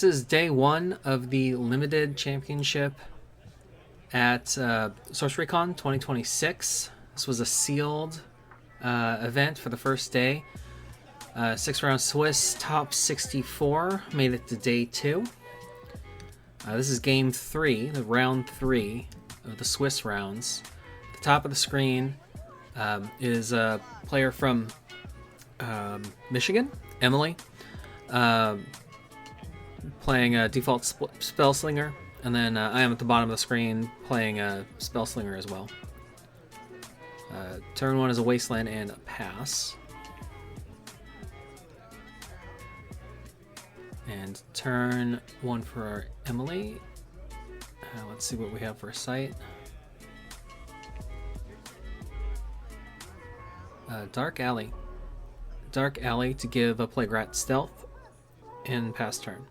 is day one of the limited championship at SorceryCon 2026. This was a sealed event for the first day. 6-round Swiss, top 64, made it to day 2. This is game 3, the round 3 of the Swiss rounds. At the top of the screen is a player from Michigan, Emily, playing a default Spellslinger, and then I am at the bottom of the screen playing a Spellslinger as well. Turn 1 is a Wasteland and a pass. And turn 1 for Emily. Let's see what we have for a site. Dark Alley. Dark Alley to give a Plague stealth in pass turn.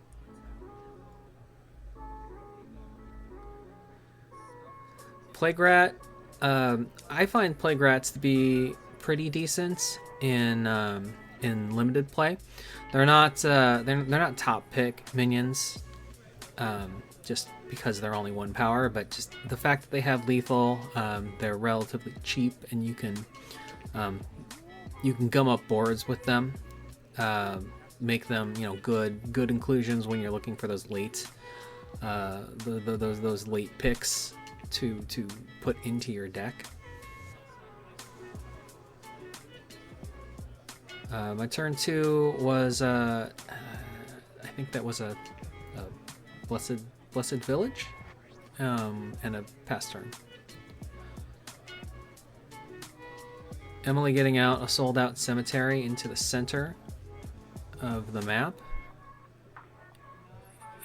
Plague Rat. I find Plague Rats to be pretty decent in limited play. They're not top pick minions, just because they're only 1 power. But just the fact that they have lethal, they're relatively cheap, and you can gum up boards with them, make them good inclusions when you're looking for those late those late picks to put into your deck. My turn 2 was I think that was a blessed village, and a pass turn. Emily getting out a sold out cemetery into the center of the map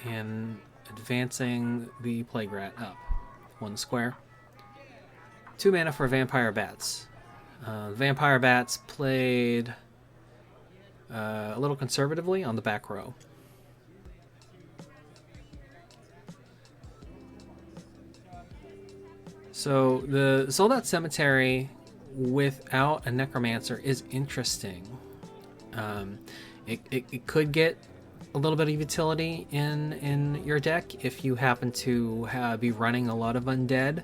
and advancing the Plague Rat up 1 square. 2 mana for Vampire Bats. Vampire Bats played a little conservatively on the back row. So the sold out cemetery without a necromancer is interesting. It could get a little bit of utility in your deck if you happen to be running a lot of undead,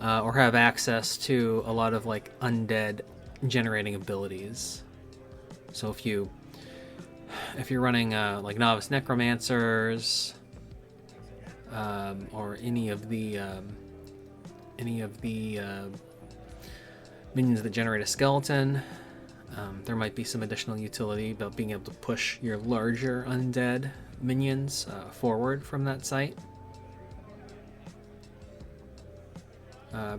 or have access to a lot of like undead generating abilities. So if you're running like novice necromancers, or any of the minions that generate a skeleton, there might be some additional utility about being able to push your larger undead minions forward from that site.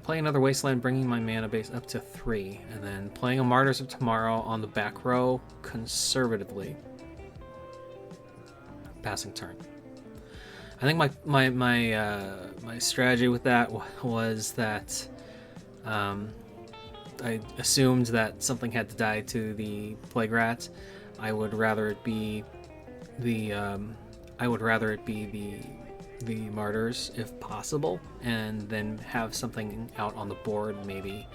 Playing another Wasteland, bringing my mana base up to 3, and then playing a Martyrs of Tomorrow on the back row conservatively. Passing turn. I think my strategy with that was that I assumed that something had to die to the Plague Rat. I would rather it be the Martyrs if possible, and then have something out on the board maybe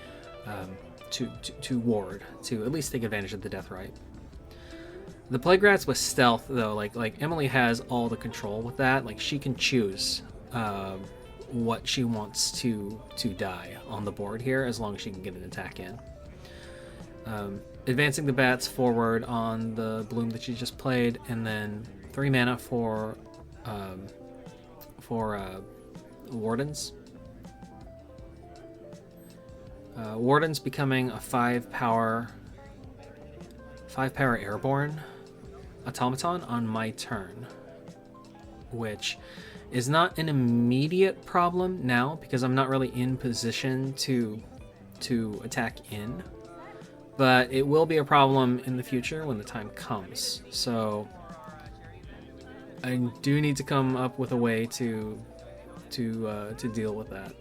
to ward, to at least take advantage of the Death Right. The Plague Rats with stealth though, like Emily has all the control with that. Like she can choose what she wants to die on the board here, as long as she can get an attack in. Advancing the bats forward on the bloom that she just played, and then 3 mana for Wardens. Wardens becoming a 5 power airborne automaton on my turn, which is not an immediate problem now because I'm not really in position to attack in, but it will be a problem in the future when the time comes. So I do need to come up with a way to deal with that.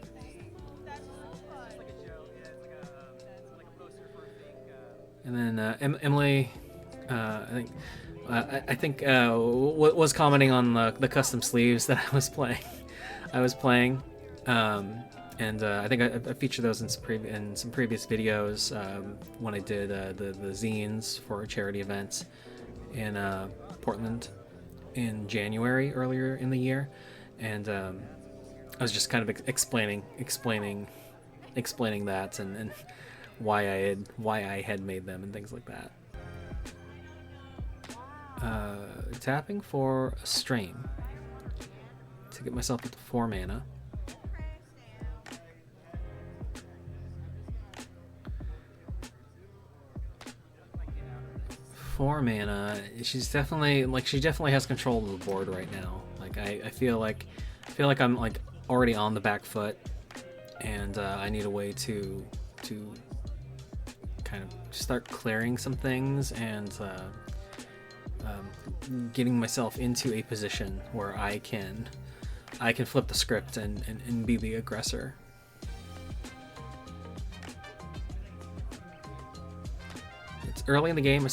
And then Emily, I think was commenting on the custom sleeves that I was playing, and I think I featured those in some previous videos when I did the zines for a charity event in Portland. in January earlier in the year, and I was just kind of explaining that and why I had made them and things like that. Tapping for a stream to get myself up to 4 mana. She definitely has control of the board right now. Like I feel like I'm like already on the back foot, and I need a way to kind of start clearing some things and getting myself into a position where I can flip the script and be the aggressor. It's early in the game. I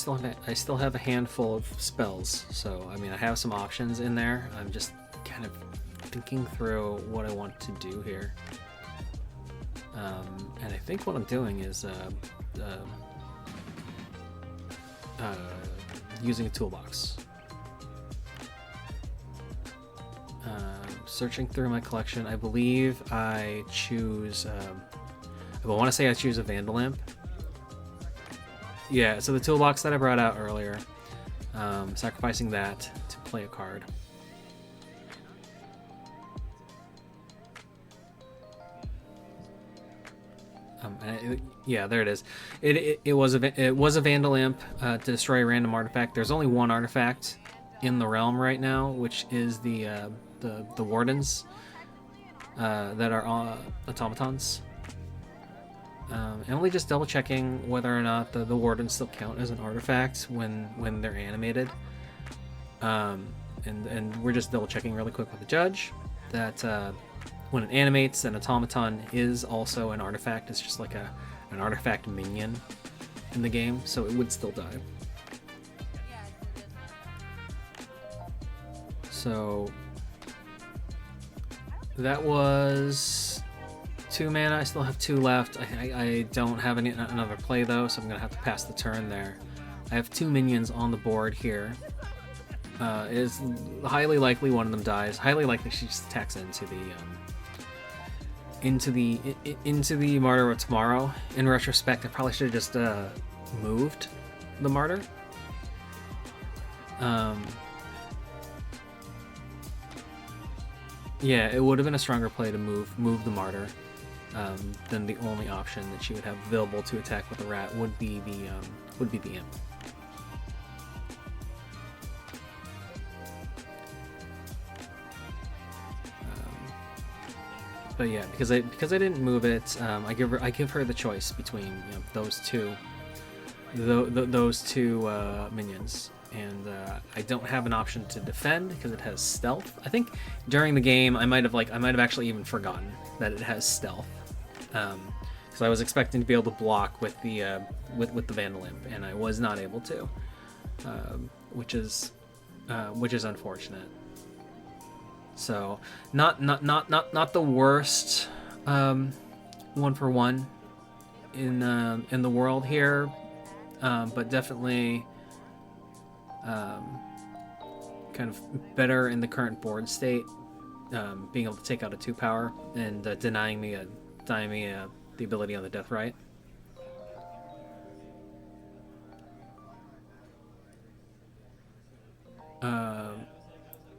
still have a handful of spells, so I mean I have some options in there. I'm just kind of thinking through what I want to do here, and I think what I'm doing is using a toolbox. Searching through my collection, I believe I choose. I want to say I choose a Vandalamp. Yeah, so the toolbox that I brought out earlier, sacrificing that to play a card. Yeah, there it is. It was a Vandalamp to destroy a random artifact. There's only one artifact in the realm right now, which is the wardens that are automatons. Emily just double checking whether or not the wardens still count as an artifact when they're animated. And we're just double checking really quick with the judge that when it animates, an automaton is also an artifact. It's just like an artifact minion in the game, so it would still die. So that was 2 mana. I still have 2 left. I don't have another play though, so I'm gonna have to pass the turn there. I have 2 minions on the board here. It is highly likely one of them dies. Highly likely she just attacks into the Martyr of Tomorrow. In retrospect, I probably should have just moved the Martyr. Yeah, it would have been a stronger play to move the Martyr. Then the only option that she would have available to attack with the rat would be the imp. But yeah, because I didn't move it, I give her the choice between those two minions, and I don't have an option to defend because it has stealth. I think during the game I might have actually even forgotten that it has stealth, because I was expecting to be able to block with the Vandalamp, and I was not able to, which is unfortunate. So not the worst 1-for-1 in the world here, but definitely kind of better in the current board state, being able to take out a 2-power and denying me the ability on the Death Right.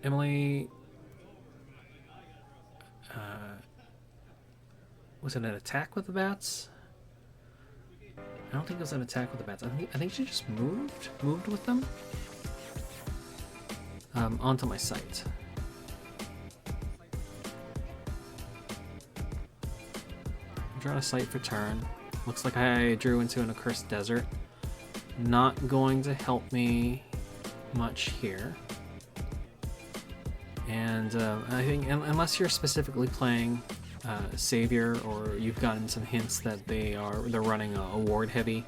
Emily, was it an attack with the bats? I don't think it was an attack with the bats. I think she just moved with them onto my site. Draw a site for turn. Looks like I drew into an accursed desert. Not going to help me much here. And I think unless you're specifically playing Savior, or you've gotten some hints that they're running a ward heavy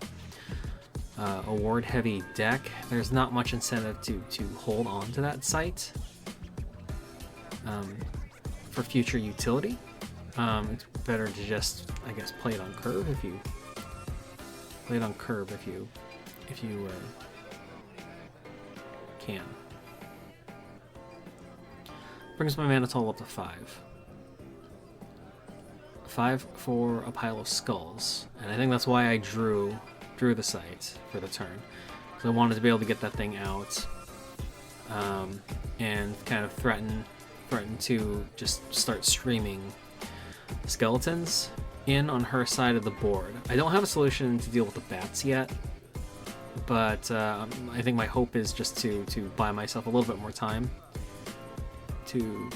deck, there's not much incentive to hold on to that site for future utility. It's better to just, I guess, play it on curve if you can. Brings my mana total up to 5. 5 for a pile of skulls, and I think that's why I drew the site for the turn, because I wanted to be able to get that thing out, and kind of threaten to just start streaming skeletons in on her side of the board. I don't have a solution to deal with the bats yet, but I think my hope is just to buy myself a little bit more time to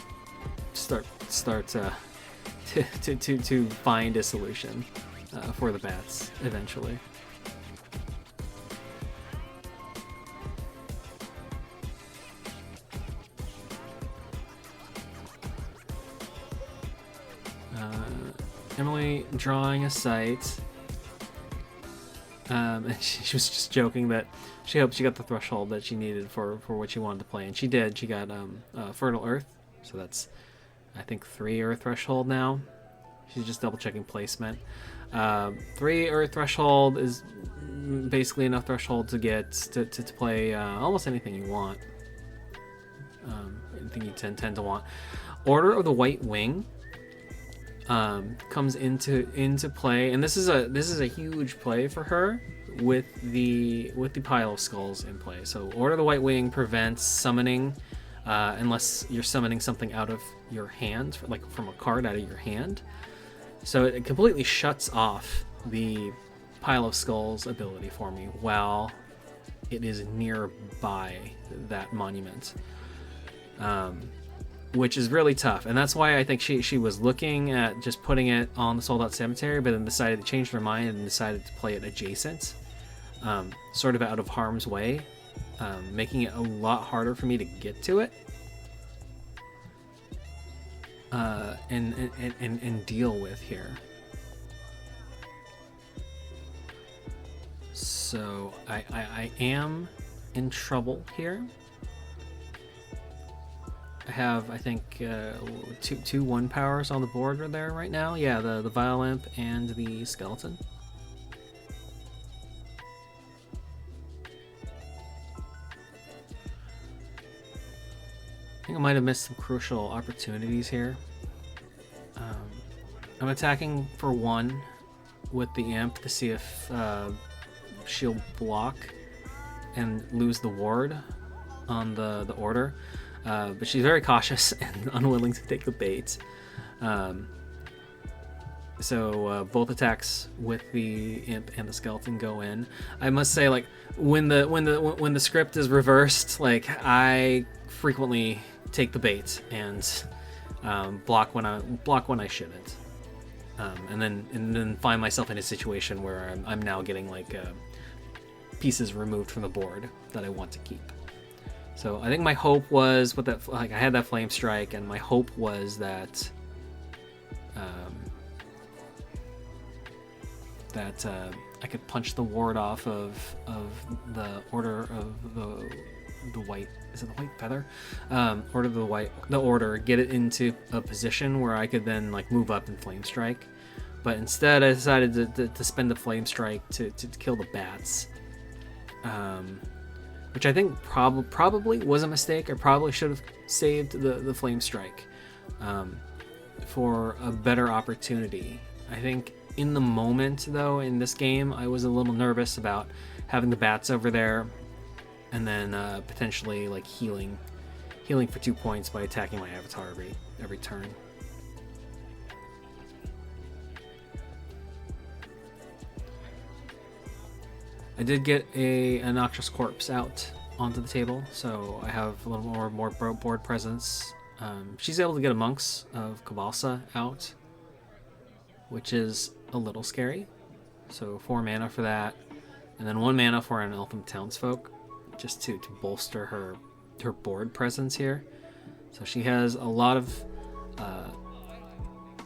start to find a solution for the bats eventually. Emily drawing a site. And she was just joking that she hoped she got the threshold that she needed for what she wanted to play, and she did. She got Fertile Earth, so that's I think 3 Earth threshold now. She's just double checking placement. 3 Earth threshold is basically enough threshold to get to play almost anything you want. Anything you tend to want. Order of the White Wing comes into play, and this is a huge play for her with the pile of skulls in play. So Order of the White Wing prevents summoning unless you're summoning something out of your hand, like from a card out of your hand. So it completely shuts off the pile of skulls ability for me while it is nearby that monument. Which is really tough, and that's why I think she was looking at just putting it on the Sold Out Cemetery, but then decided to change her mind and decided to play it adjacent, sort of out of harm's way, making it a lot harder for me to get to it and deal with here. So I am in trouble here. I have, I think, two 1-powers on the board there right now. Yeah, the Violimp and the Skeleton. I think I might have missed some crucial opportunities here. I'm attacking for 1 with the Imp to see if she'll block and lose the ward on the order. But she's very cautious and unwilling to take the bait. So both attacks with the Imp and the Skeleton go in. I must say, like, when the script is reversed, like, I frequently take the bait and block when I shouldn't, and then find myself in a situation where I'm now getting like pieces removed from the board that I want to keep. So I think my hope was with that, like, I had that Flame Strike, and my hope was that I could punch the ward off of the Order of the White. Is it the White Feather? Order of the Order. Get it into a position where I could then like move up and Flame Strike. But instead, I decided to spend the Flame Strike to kill the bats. Which I think probably was a mistake. I probably should have saved the Flame Strike for a better opportunity. I think in the moment, though, in this game, I was a little nervous about having the bats over there and then potentially like healing for 2 points by attacking my avatar every turn. I did get a Noxious Corpse out onto the table, so I have a little more board presence. She's able to get a Monks of Cabalsa out, which is a little scary. So 4 mana for that, and then 1 mana for an Eltham Townsfolk, just to bolster her board presence here. So she has a lot of.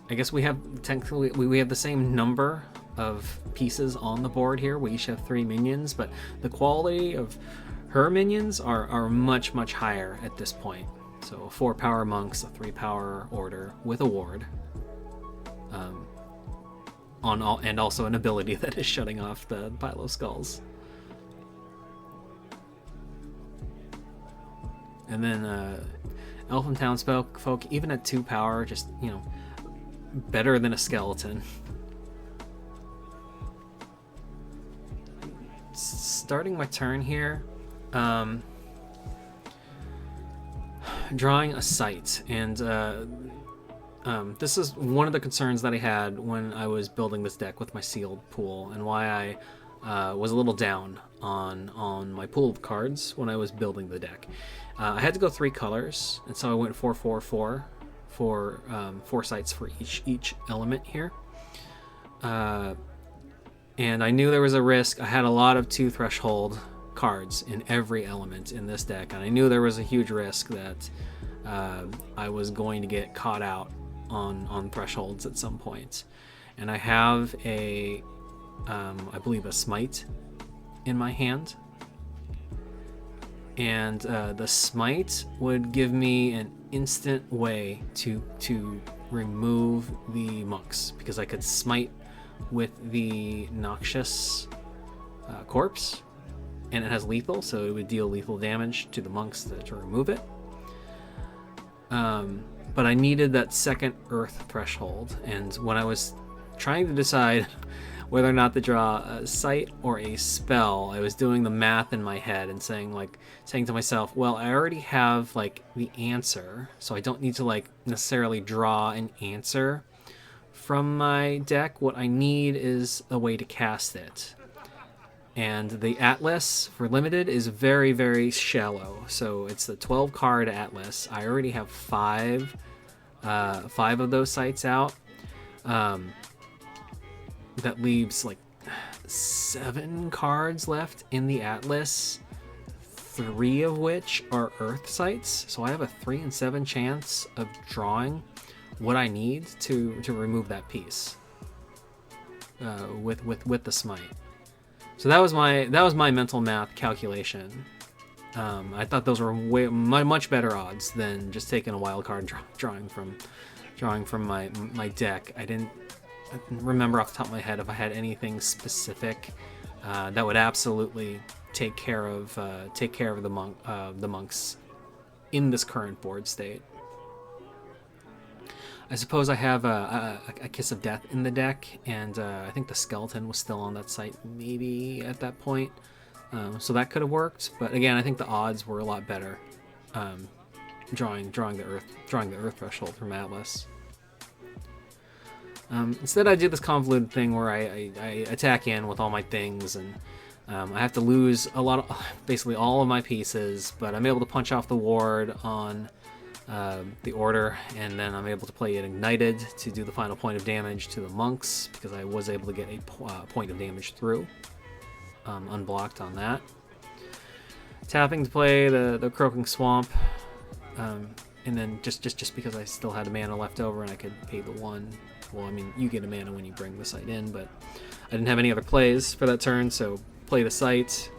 I guess we have technically we have the same number of pieces on the board here. We each have 3 minions, but the quality of her minions are much higher at this point. So a 4-power Monks, a 3-power Order with a ward, and also an ability that is shutting off the pile of skulls. And then Elfin Townsfolk, even at 2 power, just, you know, better than a skeleton. Starting my turn here, drawing a site, and this is one of the concerns that I had when I was building this deck with my sealed pool, and why I was a little down on my pool of cards when I was building the deck. I had to go 3 colors, and so I went 4-4-4 for 4 sites for each element here. And I knew there was a risk. I had a lot of 2 threshold cards in every element in this deck, and I knew there was a huge risk that I was going to get caught out on thresholds at some point. And I have I believe a smite in my hand, and the smite would give me an instant way to remove the monks, because I could smite with the noxious corpse, and it has lethal, so it would deal lethal damage to the monks to remove it. But I needed that second earth threshold, and when I was trying to decide whether or not to draw a sight or a spell, I was doing the math in my head and saying to myself, well, I already have like the answer, so I don't need to like necessarily draw an answer from my deck. What I need is a way to cast it. And the Atlas for limited is very, very shallow. So it's the 12 card Atlas. I already have 5 of those sites out. That leaves like 7 cards left in the Atlas, 3 of which are Earth sites. So I have a 3 in 7 chance of drawing what I need to remove that piece with the smite. So that was my mental math calculation. I thought those were much better odds than just taking a wild card drawing from my deck. I didn't remember off the top of my head if I had anything specific that would absolutely take care of the monks in this current board state. I suppose I have a Kiss of Death in the deck, and I think the skeleton was still on that site maybe at that point, so that could have worked. But again, I think the odds were a lot better drawing the earth threshold from Atlas. Instead, I did this convoluted thing where I attack in with all my things, and I have to lose basically all of my pieces, but I'm able to punch off the ward on the order, and then I'm able to play it ignited to do the final point of damage to the monks, because I was able to get a point of damage through unblocked on that. Tapping to play the Croaking Swamp, and then just because I still had a mana left over and I could pay the 1. Well, I mean, you get a mana when you bring the site in, but I didn't have any other plays for that turn, so play the site,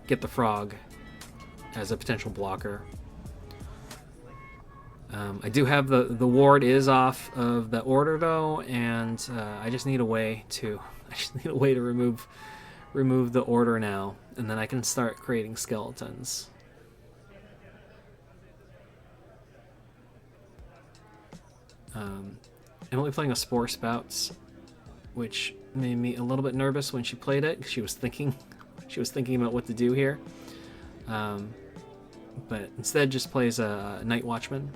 get the frog as a potential blocker. I do have the ward is off of the order though, and I just need a way to remove the order now, and then I can start creating skeletons. I'm only playing a Spore Spouts, which made me a little bit nervous when she played it, because she was thinking about what to do here. But instead just plays a Night Watchman,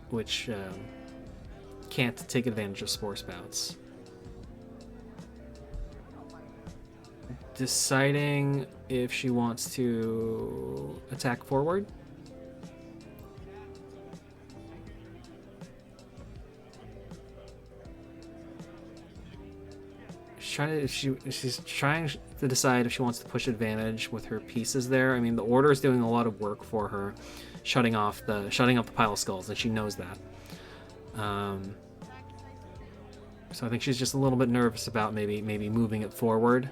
which can't take advantage of Spore Spouts. Deciding if she wants to attack forward. She's trying to decide if she wants to push advantage with her pieces there. I mean, the order is doing a lot of work for her, shutting up the pile of skulls, and she knows that. So I think she's just a little bit nervous about maybe moving it forward,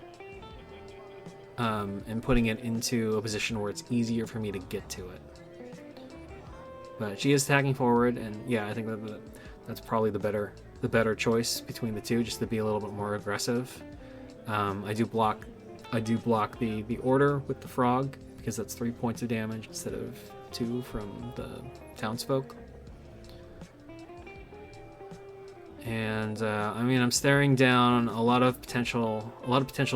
and putting it into a position where it's easier for me to get to it. But she is attacking forward, and yeah, I think that's probably the better choice between the two, just to be a little bit more aggressive. I do block the order with the frog, because that's 3 points of damage instead of 2 from the townsfolk. And I mean, I'm staring down a lot of potential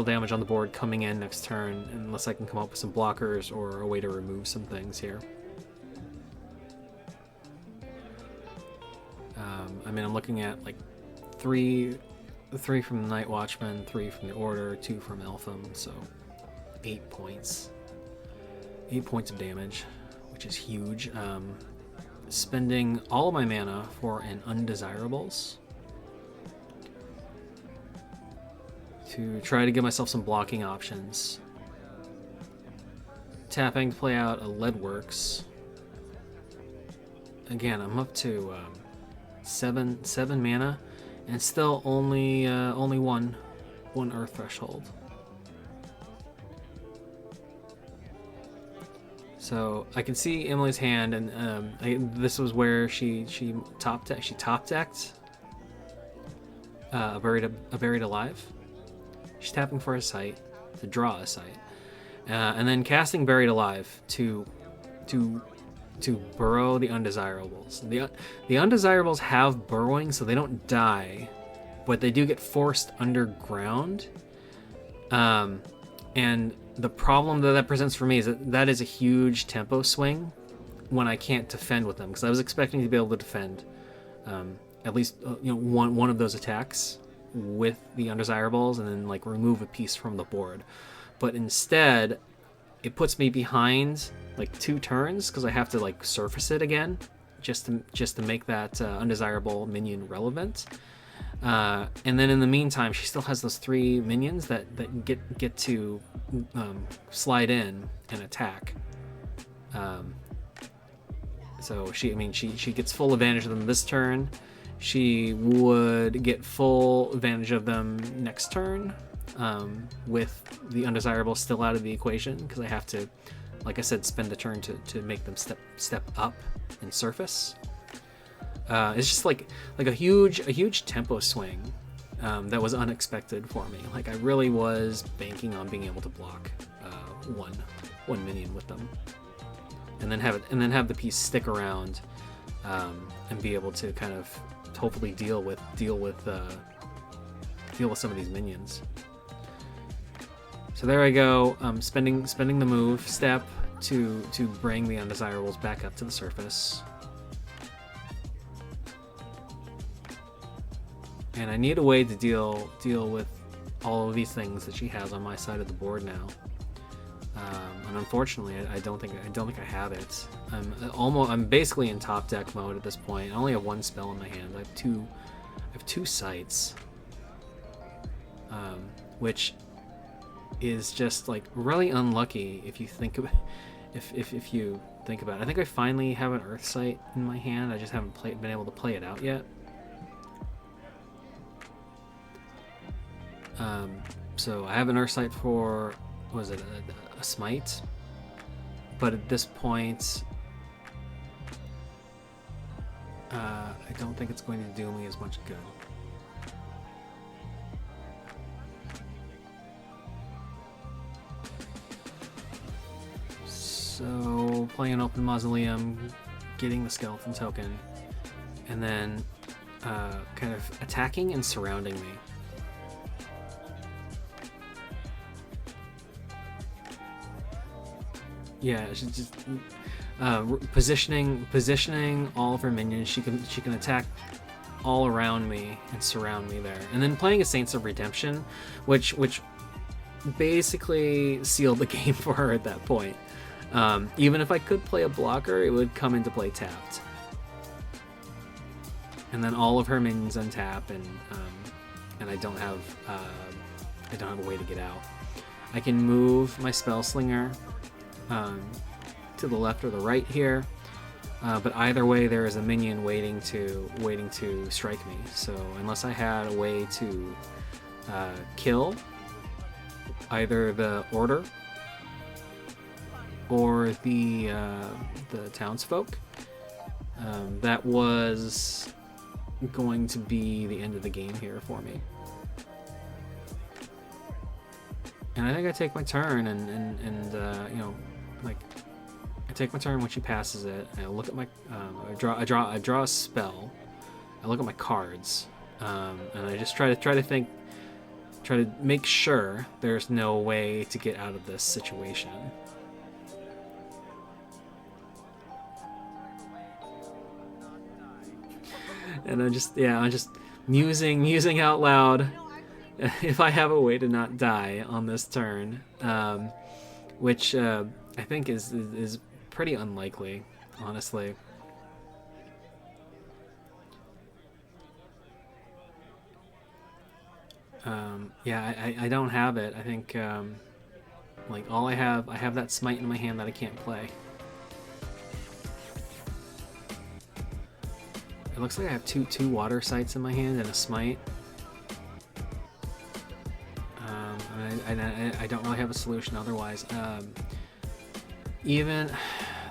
damage on the board coming in next turn, unless I can come up with some blockers or a way to remove some things here. I mean, I'm looking at like three from the Night Watchman, 3 from the Order, 2 from Eltham, so 8 points. 8 points of damage, which is huge. Spending all of my mana for an Undesirables to try to give myself some blocking options. Tapping to play out a Leadworks. Again, I'm up to 7 mana, and still only one Earth Threshold. So I can see Emily's hand, and this was where she top decked a Buried Alive. She's tapping for a site to draw a site, and then casting Buried Alive to burrow the Undesirables. The Undesirables have burrowing, so they don't die, but they do get forced underground. And the problem that presents for me is that is a huge tempo swing when I can't defend with them, because I was expecting to be able to defend at least one of those attacks with the Undesirables and then like remove a piece from the board. But instead, it puts me behind like 2 turns because I have to like surface it again just to make that undesirable minion relevant. And then in the meantime, she still has those 3 minions that get to slide in and attack. So she gets full advantage of them this turn. She would get full advantage of them next turn, with the Undesirable still out of the equation, because I have to, like I said, spend a turn to make them step up and surface. It's just like a huge tempo swing that was unexpected for me. Like I really was banking on being able to block one minion with them, and then have the piece stick around and be able to kind of hopefully deal with some of these minions. So there I go, spending the move step to bring the Undesirables back up to the surface. And I need a way to deal with all of these things that she has on my side of the board now. And unfortunately, I don't think I have it. I'm basically in top deck mode at this point. I only have 1 spell in my hand. I have two sites, which is just like really unlucky if you think about if you think about it. I think I finally have an Earth Sight in my hand. I just haven't been able to play it out yet. So I have an Earth Sight for, what was it, a Smite? But at this point, I don't think it's going to do me as much good. So playing an Open Mausoleum, getting the Skeleton token, and then kind of attacking and surrounding me. Yeah, she's just positioning all of her minions. She can attack all around me and surround me there, and then playing a Saints of Redemption, which basically sealed the game for her at that point. Even if I could play a blocker, it would come into play tapped, and then all of her minions untap, and I don't have a way to get out. I can move my Spellslinger to the left or the right here, but either way there is a minion waiting to strike me. So unless I had a way to kill either the Order or the townsfolk, that was going to be the end of the game here for me. And I think I take my turn and I take my turn when she passes it. I look at my, I draw a spell. I look at my cards, and I just try to make sure there's no way to get out of this situation. And I'm just musing out loud if I have a way to not die on this turn, which I think is pretty unlikely, honestly. Yeah, I don't have it. I think like all I have that smite in my hand that I can't play. It looks like I have two water sites in my hand and a smite. I don't really have a solution otherwise. Even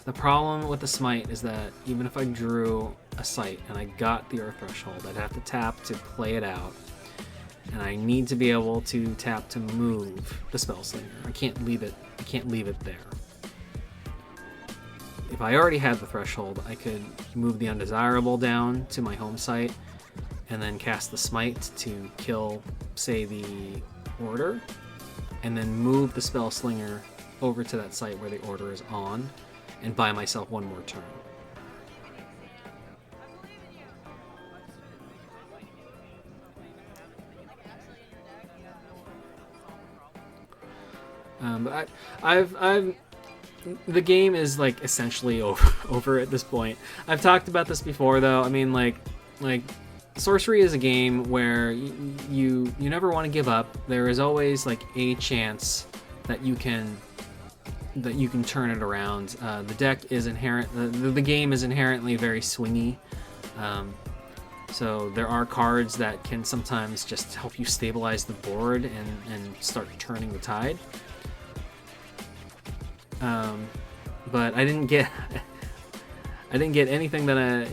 the problem with the smite is that even if I drew a site and I got the Earth Threshold, I'd have to tap to play it out, and I need to be able to tap to move the Spellslinger. I can't leave it there. If I already had the Threshold, I could move the Undesirable down to my home site and then cast the Smite to kill, say, the Order, and then move the Spellslinger over to that site where the Order is on and buy myself one more turn. But I've the game is like essentially over at this point. I've talked about this before, though. I mean, like Sorcery is a game where you never want to give up. There is always like a chance that you can turn it around. The deck is the game is inherently very swingy. So there are cards that can sometimes just help you stabilize the board and start turning the tide. But I didn't get anything that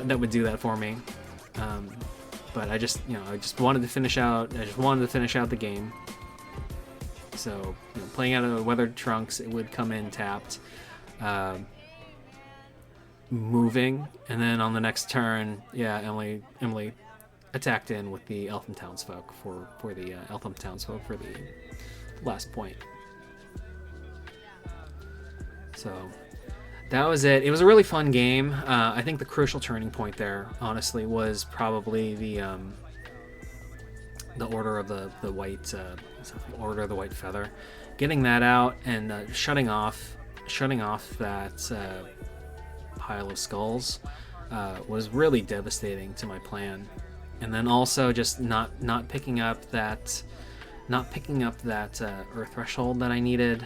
that would do that for me. But I just wanted to finish out the game. So playing out of Weathered Trunks, it would come in tapped, moving, and then on the next turn, Emily attacked in with the Eltham Townsfolk for the Eltham Townsfolk for the last point. So that was it. It was a really fun game. I think the crucial turning point there, honestly, was probably the Order of the White Order of the White Feather. Getting that out and shutting off that pile of skulls was really devastating to my plan. And then also just not picking up that Earth Threshold that I needed.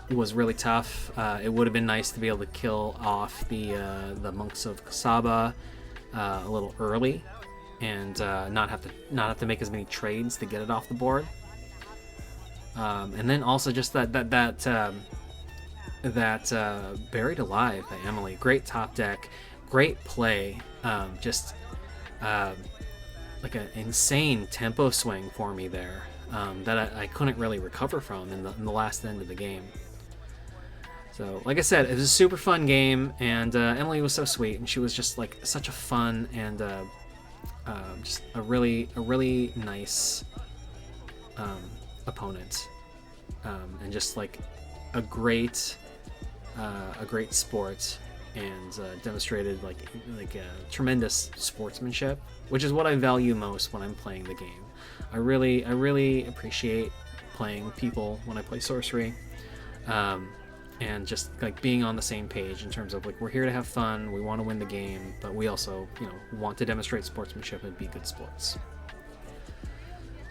It was really tough. It would have been nice to be able to kill off the Monks of Kasaba a little early, and not have to make as many trades to get it off the board. And then also just that Buried Alive by Emily. Great top deck, great play. Just like an insane tempo swing for me there that I couldn't really recover from in the last end of the game. So, like I said, it was a super fun game, and Emily was so sweet, and she was just like such a fun and just a really nice opponent, and just like a great sport, and demonstrated like tremendous sportsmanship, which is what I value most when I'm playing the game. I really appreciate playing people when I play Sorcery. And just like being on the same page in terms of like, we're here to have fun, we want to win the game, but we also want to demonstrate sportsmanship and be good sports.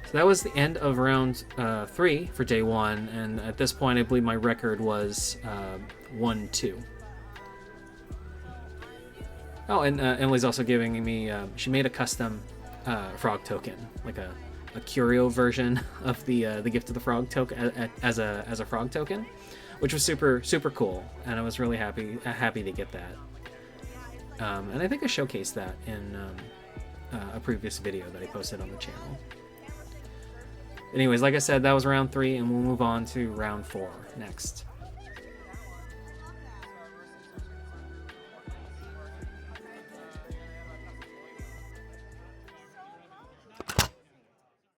So that was the end of round 3 for day 1, and at this point I believe my record was 1-2. Oh, and Emily's also giving me she made a custom frog token, like a curio version of the Gift of the Frog token as a frog token, which was super cool, and I was really happy to get that. And I think I showcased that in a previous video that I posted on the channel. Anyways, like I said, that was round 3, and we'll move on to round 4 next.